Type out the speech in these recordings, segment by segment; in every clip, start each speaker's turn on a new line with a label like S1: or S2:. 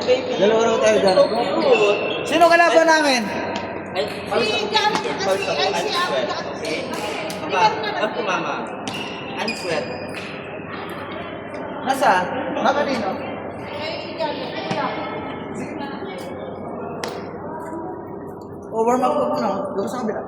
S1: Dalawa raw tayo dyan. Sino kalaban namin?
S2: Ako mama. Answer.
S1: Nasaan? Makanino? O, warm up ko muna. Doon sa kabila.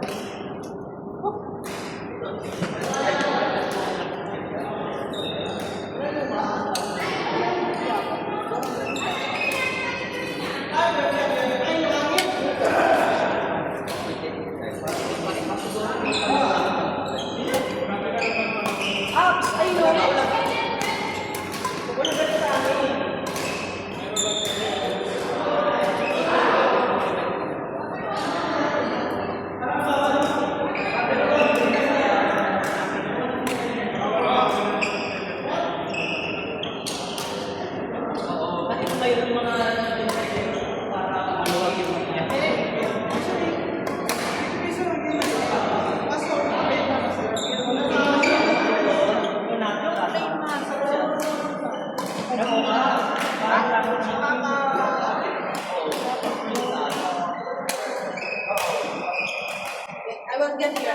S3: I will get you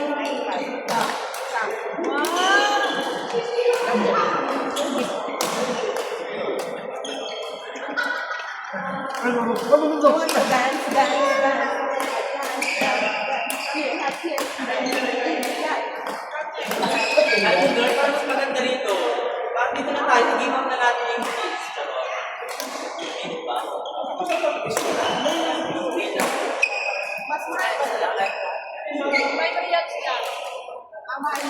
S2: Ano, girl, parang mas maganda rito. Parang dito na tayo, give up na natin yung kids. Hindi ba?
S3: Mas may react siya. Ama ay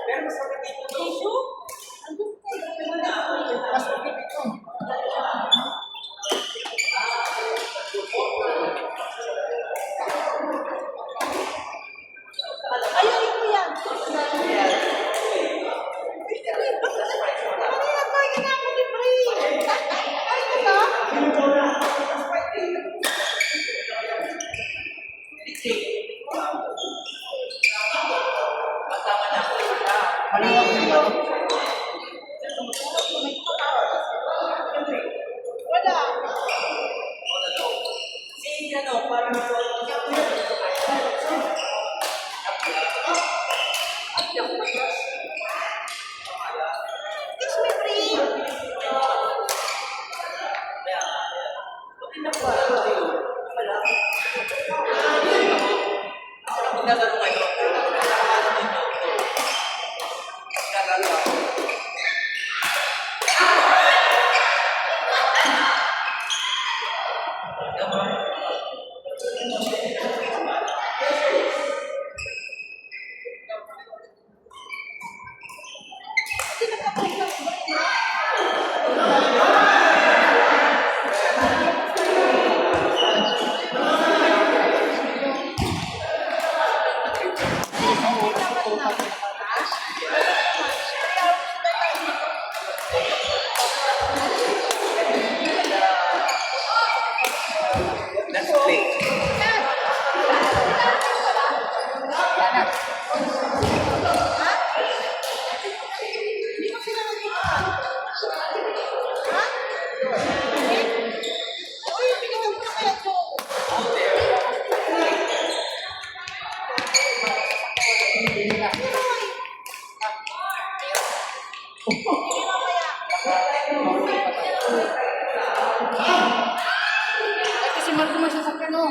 S2: Pero mas maganda dito.
S3: tissue? Mas okay dito. Ayun ito yan. Ano yan? Kaya nga ako ni Bri. Ay, ito?
S2: Matama na ako siya.
S3: Wala.
S2: Si ano, parang
S3: Kiss me, Bri.
S2: nagano kayo. Nagano ako. Let's play.
S3: Hindi mo sila nagkita. Ha? Uy, binigyan mo na kaya ito. Kasi Marco masasakyan mo.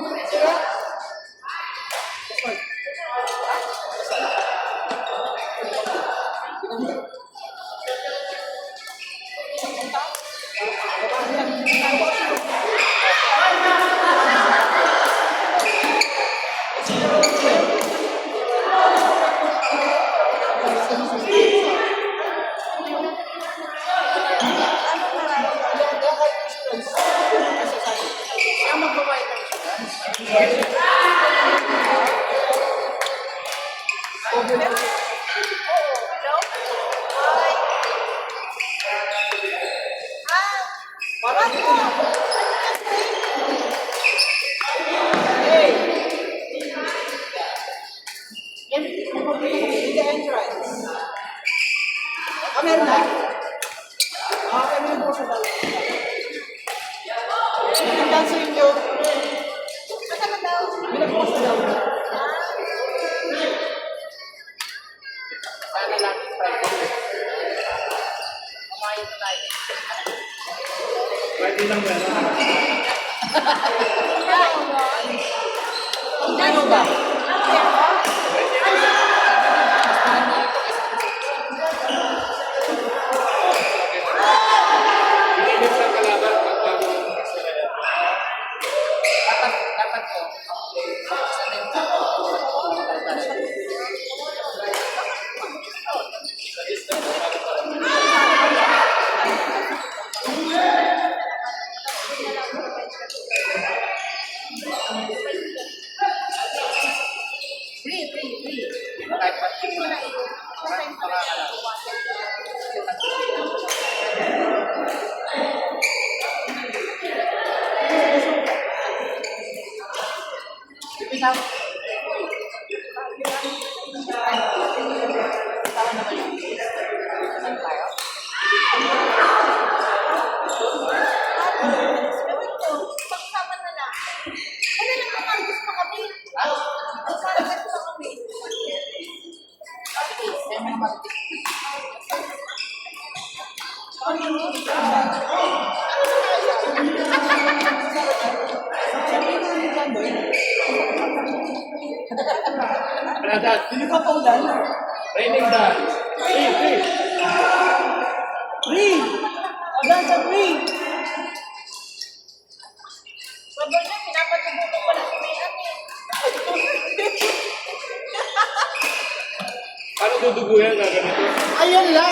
S3: Meron na? Okay, meron po sa dalawa.
S4: Kahit ilang meron.
S3: Ano ba?
S4: Pinigil sa kalaban pag bago ng kasila yan.
S1: Dapat ko. Kahit pati mo na ito.
S3: Pag-usapan na lang. Ano lang naman, gusto kami. Parang gusto kami.
S4: Panadat.
S1: Hindi ka pa ulan.
S4: Raining dance. Free.
S1: Free! Ulan sa free!
S3: Sabi niya, pinapatubo ko pala si Mayan eh.
S4: Paano dudugo yan na ganito?
S1: Ayan lang!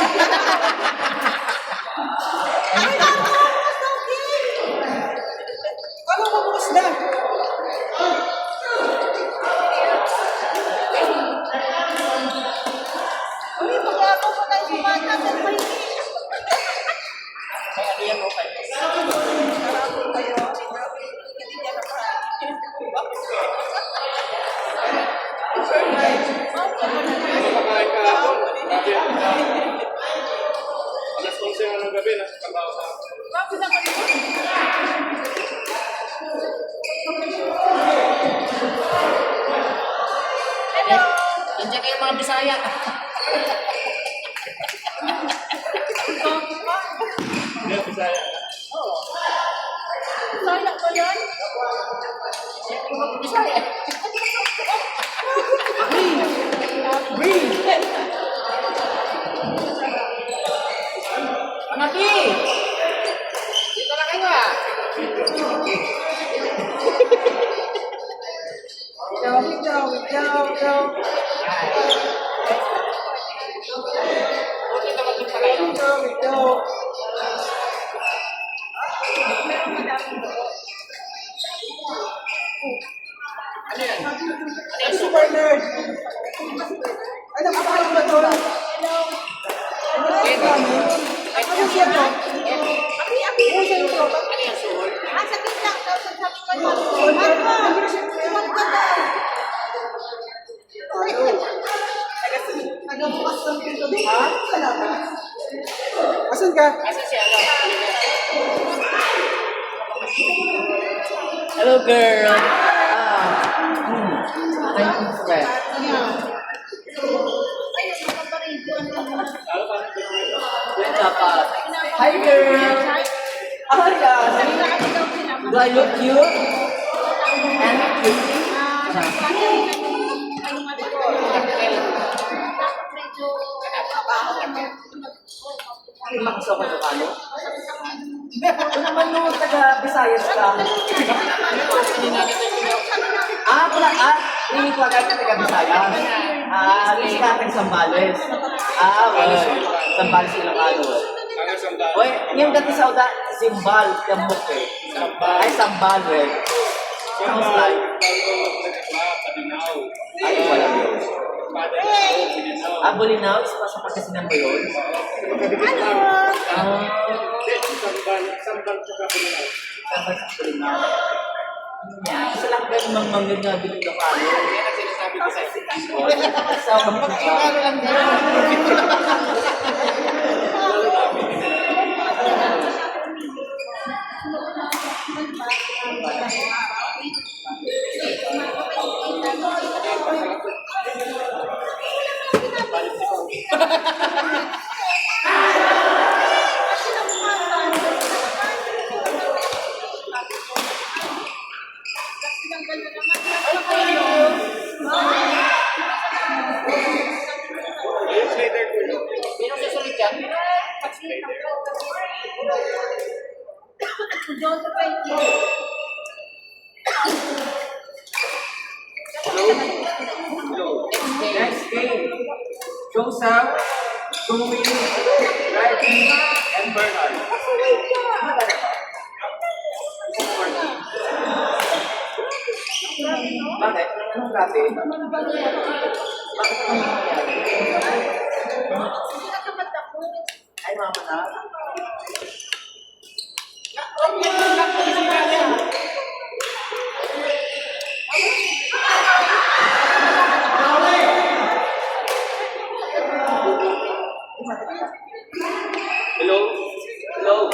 S3: Ay, ako! Mas okay!
S1: Ano mabukas na?
S3: Uy, mag-ako ko tayo sumata sa may
S1: May ano yan, okay.
S4: Kumakain ka ako. Grabe yan. Alas 11 ng gabi, nasa trabaho na ako.
S3: Bakit na kayo? Hello!
S1: Nandiyan kayo mga Bisaya.
S4: Yan, Bisaya.
S3: Sayang ba yan?
S1: Bisaya. Free! Pangati! Dito na kayo ah! Ikaw. Dito naman din pala yun. Ano yan? Ano yan? Super nerd! Ano ka pa ba ito? Ano siya to?
S3: Aki-aki mo siya ito.
S1: Ano yan, suhol?
S3: Ah, sakit lang. Tapos sabi ko na. Ano? Suwan ka ba?
S1: Nagabukas ng pinto doon. Ha? Asan ka? Asan siya? Hello, girl. Thank you, friend.
S3: Ay, nakaparito.
S1: Wait, dapat. Hi, girl. Hi, guys. Do I look cute? And pretty? Lakas ako sa kano? Ito naman nung taga-Visayas ka. Hindi ko agad ka taga-Visayas. Hindi ka taga-Sambales. Well, Sambales Ilocano.
S4: Hanggang sandaan.
S1: Oy, yung dati sa uda, Simbal, Tiambok eh. Ay, Sambal eh. Sounds like.
S4: Padinaw.
S1: Ay, wala yun.
S4: Padinaw.
S1: Bulinaw, is pa sa Pagkasinan ba yun?
S4: Sambal tsaka Padinaw.
S1: Sambal sa Bulinaw. Isa lang kayo mang-mangin na Ilocano.
S4: Yan ang sinasabi ko sa'yo.
S1: Sa Ilocano lang din.
S3: Si Joseph ay
S1: Next game. Joseph, Joey, Reggie, and Bernard. Bakit? Anong grabe? Bakit naman nangyayari? Ay, mama na.
S2: Hello? Hello?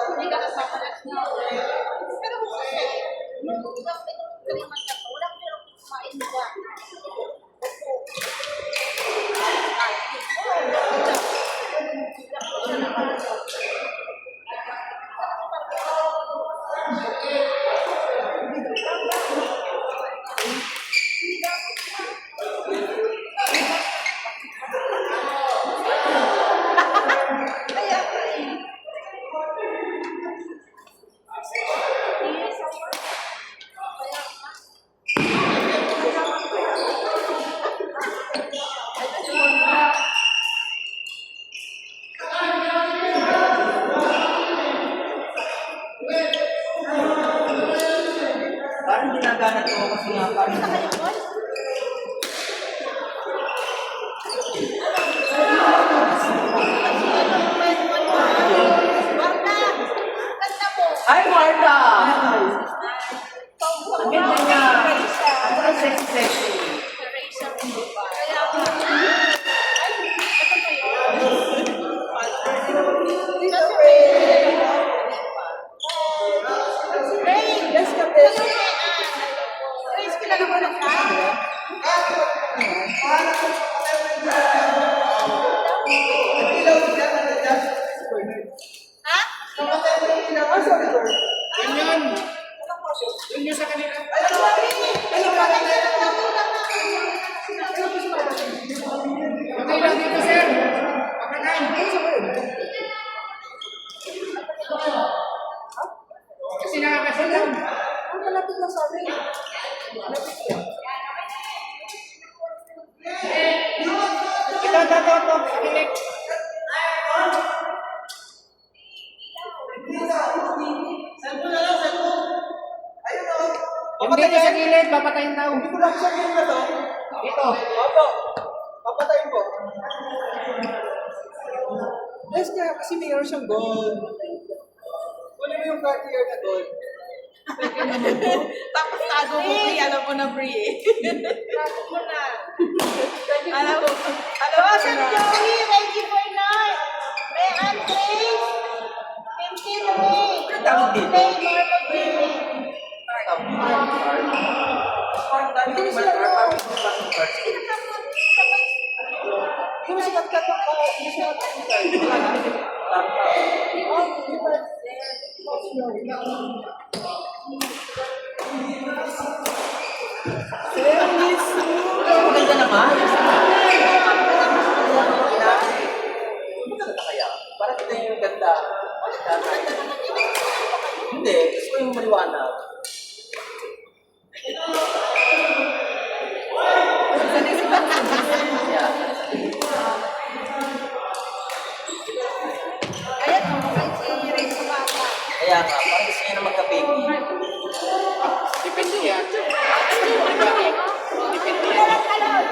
S3: Hindi ka kasama last night. Pero kung kasi, hindi ka pinagkaliman ka, wala ko yung kumain ka. Kaya ka eh.
S1: Parang ginagana ko kasi nga parang
S3: Marta! Ganda mo!
S1: Ay, Marta!
S3: Ang
S1: Ang ganda niya. Ang sexy.
S3: Kaya ka. Ay, ito ba yun? Kasi Ray! Yes, ka, Ray, kilala mo na ka? Ha?
S4: Ganyan. Ganyan sa kanila. Okay lang dito, sir. Pakakain. Kasi nakakasalam. Ito. Pakinig. Yung dito sa gilid, papatayin daw. Dito lang sa gilid na to. Dito.
S1: Opo. Papatayin po.
S5: Yes, kaya kasi mayroon siyang gold. Kunin mo yung Cartier na gold.
S6: Tapos tago mo, Bri. Alam mo na, Bri eh.
S3: Tago mo na.
S6: Alam mo
S3: Joseph
S6: na.
S3: Joey, Reggie Bernard, Ray Andres, Pimpin Ray,
S1: Tawag dito.
S3: Ray Marco Jimmy.
S1: Parang dami ko naman parang pasang cards.
S5: Hindi mo sikat ka ng hindi siya
S1: Maganda naman. Maganda kaya? Parang kita yung ganda. Hindi, gusto ko yung maliwanag. Yeah.
S3: Ayan, si Ray sa bata.
S1: Kaya nga, parang gusto niya na magka-baby.
S4: Depende yan. Depende yan.
S3: Kalot, kalot.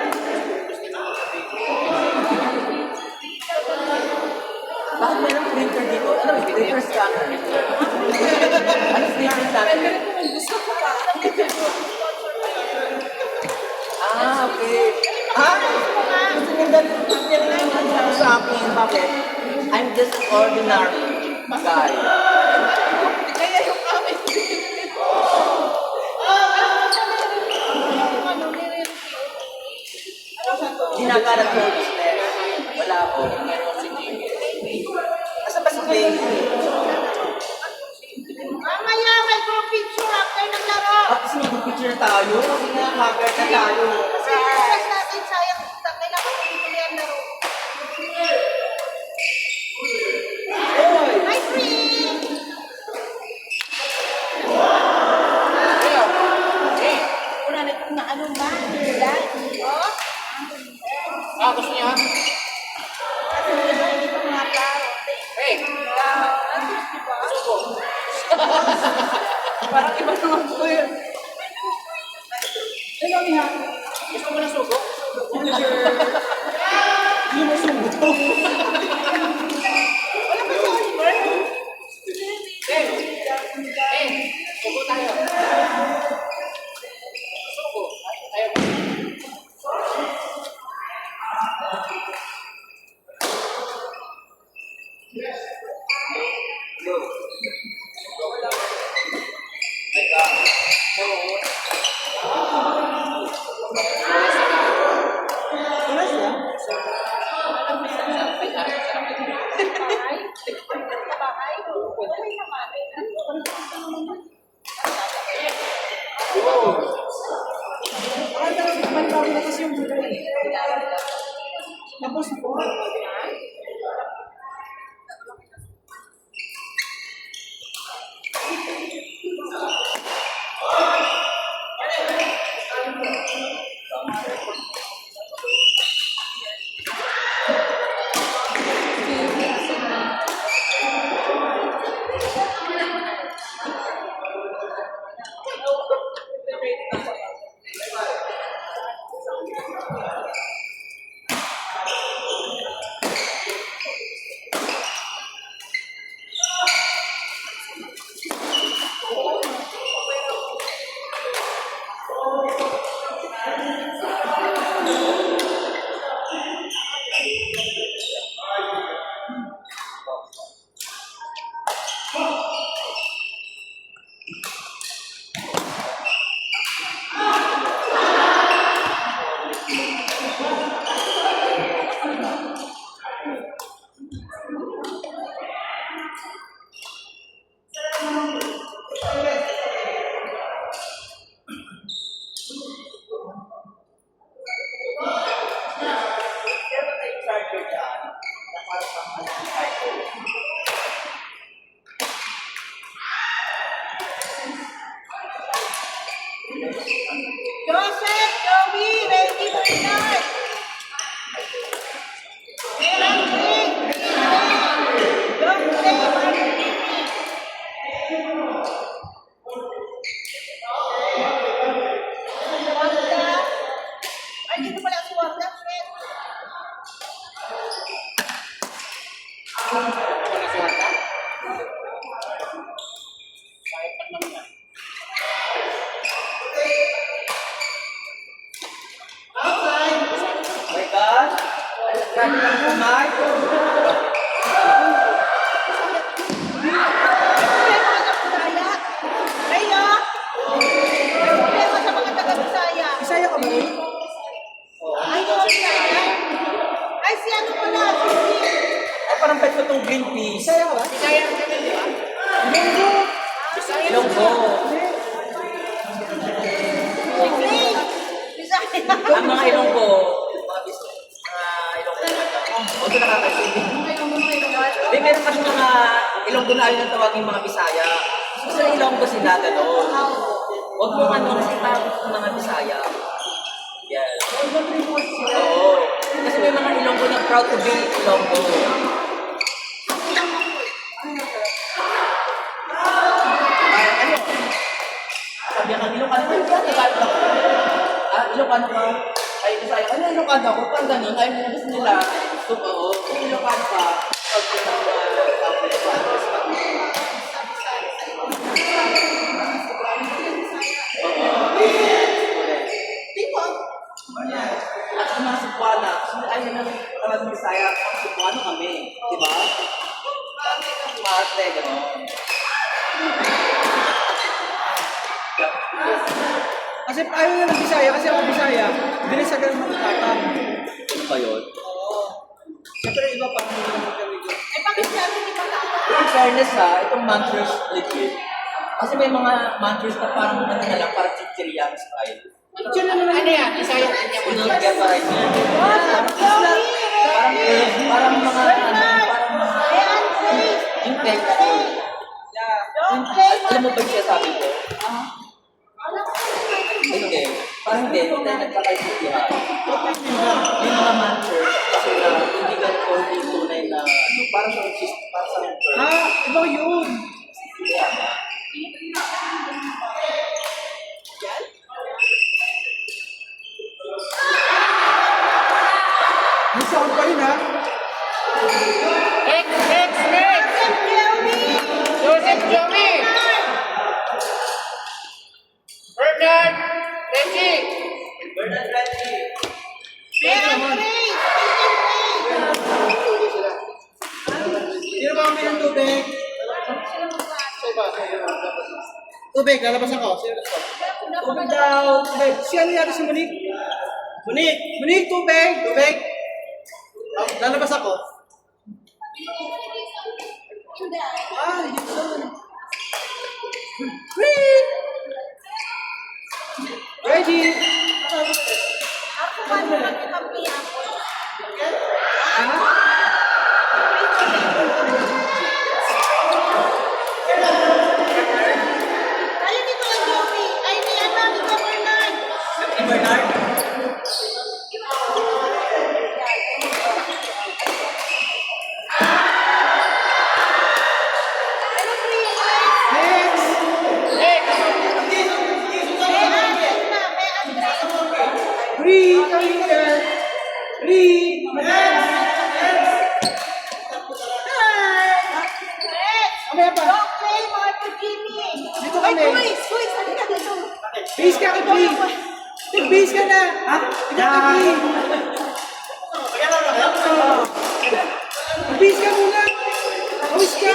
S1: Bakit mayroong printer dito? Ano, printer scanner? Ano printer scanner? Ah, okay. Gusto niya dalhin sa akin. Bakit? I'm just an ordinary guy.
S6: Kaya yung amin.
S1: Ginagalat ko business. Wala ko. Asa ba si Baby?
S3: Mamaya, may group picture after ng
S1: influencer tayo. Hindi nga hacker na tayo.
S3: Kasi yung oras natin, sayang, kailangan ko dito yan laro.
S5: Hoy!
S3: Hi, Free!
S6: Una na itong ano ba? Dad?
S3: Oh,
S4: Ah, gusto niya?
S6: Kasi hindi ko mga klaro.
S4: Hey! Suko.
S6: Parang iba naman po yun.
S5: Hello, Miha.
S4: Gusto mo ng suko?
S5: Hindi mo sumuto.
S6: Wala pa si Oliver.
S4: Hey! Hey! Suko tayo. Suko. Ayaw mo.
S5: Oras na? Ang talagang naman na kasi yung buhay. Tapos po.
S3: Joseph, Joey, ready for start. Meron, Rick, Don't play, Martin. Wanda. Ay, dito pala si Wanda. Shit.
S4: Wala si Wanda? Kahit pa naman yan.
S1: Oh my God. Grabe ng kumay.
S3: Problema ka sa Bisaya. Rayo. May problema sa mga taga-Bisaya.
S5: Isaya ka ba rin?
S3: Ay, ikaw Bisaya. Ay, si ano pala, si
S1: Ay, parang pwede ko itong green peas.
S5: Isaya ka ba?
S4: Bisaya ka din, di ba?
S5: Linggo!
S4: Bisaya.
S1: Ilonggo.
S3: Clay. Bisaya.
S1: Ang mga Ilonggo, mga Ilonggo talaga. O, ito nakakaisipin. Hindi, meron kasi mga Ilonggo na ayaw ng tawagin mga Bisaya. Gusto ng Ilonggo sila, gano'n. Huwag mo ano kasi tawag ng mga Bisaya. Yes. Oo. Kasi may mga Ilonggo na proud to be Ilonggo. Ay, ano? Sabi ka, Ilocano ka? Ilocano ka? Ah, Ilocano ka? Ay, Bisaya ka? Ano Ilocano ako? Parang gano'n. Ay, mga gusto nila. Oo. Kung Ilocano ka, pag
S3: Tipo.
S1: at ang mga Cebuana, ay yun ang talagang Bisaya, ang Cebuano kami, di ba? Marte, gano'n.
S5: Kasi ayaw na ng Bisaya, kasi ako Bisaya, binisagan ng matapang.
S1: Ano ba yun?
S5: Oo. Siyempre iba pa hindi naman kami dyan.
S3: Eh, bakit sabi ni Pala?
S1: In fairness ha, itong Monsters legit. Kasi may mga manchers na parang ano na lang, parang chichirya style.
S4: Ano yan? Isaya niya mo.
S1: Hindi ka pa rin yan. Parang mga yung text. Alam mo ba siya sabi ko? Hindi. Parang hindi tayo nagkakaisihan. Yung mga manchers, kasi na hindi ka po hindi tunay na, parang sa parang sa mentor.
S5: Iba yun. May sound pa rin ha.
S4: Next! Joseph Joey! Bernard! Reggie!
S2: Bernard Reggie.
S5: Sino ba kami ng tubig? Tubig, lalabas ako. Sino gusto?
S1: Tubig daw, tubig.
S5: Si ano yata si Monique? Monique, tubig! Tubig! Lalabas ako. Yun. Ready?
S1: Si Bernard.
S5: Free, kami ka. Free. Mamaya pa. Dito kami. Base ka kay Free. Base ka na. Ha? Ikaw kay Free. Base ka muna. Base ka.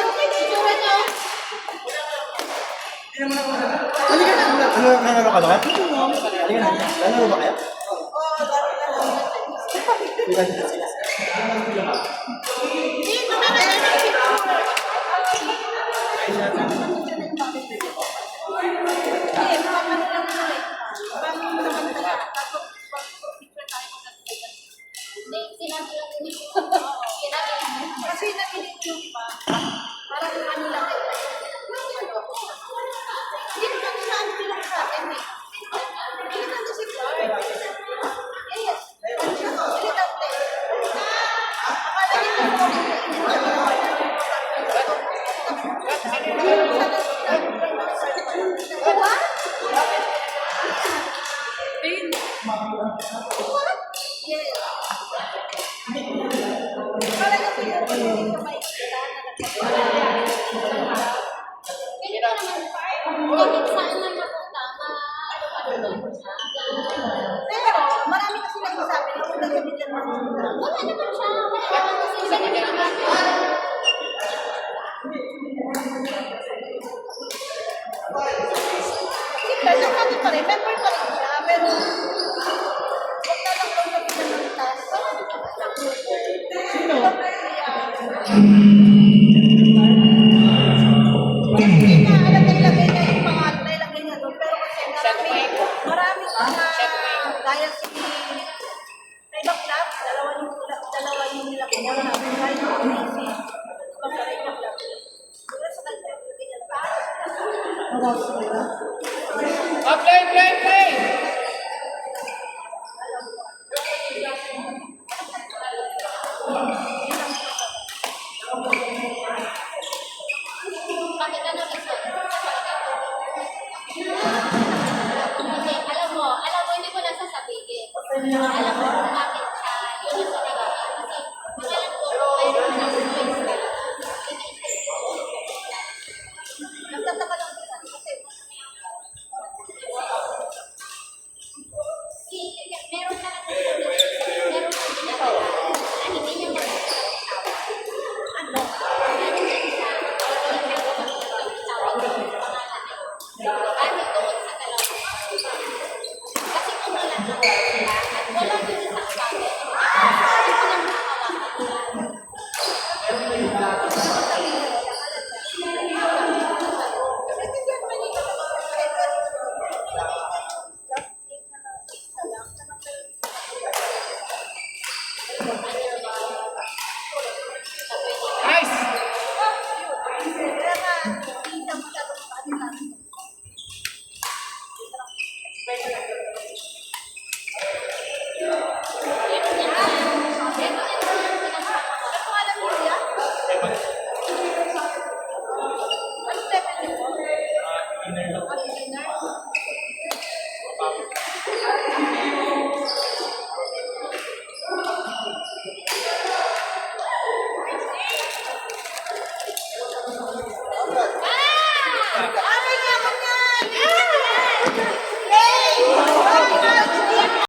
S5: Halika na.
S7: Nanalo ka ba? Halika na. Nanalo ba kayo?
S3: Kasi nakilig yung pa. Parang ano lang. Hindi naman siya ano lang sa akin eh. Hindi naman kasi Clark. Yes. Militante. Akala niya What? Yes. Akala niya hindi ka makikita na pero marami kasi nagsasabi na kung nagkabigyan mo. Wala naman siya. Wala naman kasi siya nagkabigyan. Si Pedro natin pa rin. Member pa rin siya. Pero huwag na lang daw nabigyan ng task.
S5: Sino?
S3: Hindi niya alam na ilagay niya yung pangalan na ilagay niya doon. Pero kasi marami na gaya si sa ibang club, dalawa yung nilagay niya. Gaya si pagkaray niya club. Pero sa kanya, hindi niya
S4: Play!
S3: bakit ano reason? Hindi, alam mo, hindi ko na sasabihin. Alam mo kung bakit siya, yun yung talaga. Kasi, alam ko, mayroon na voice ka. Nagtataka lang sila. Kasi, meron na ginagawa na hindi niya magkakasawa. Ano? Ano siya? Kahit tungkol sa dalawa. Kasi kung wala na sila at wala din isang bagay, hindi ko lang makahawakan. Naiintindihan mo Ay, ako niyan! Hey!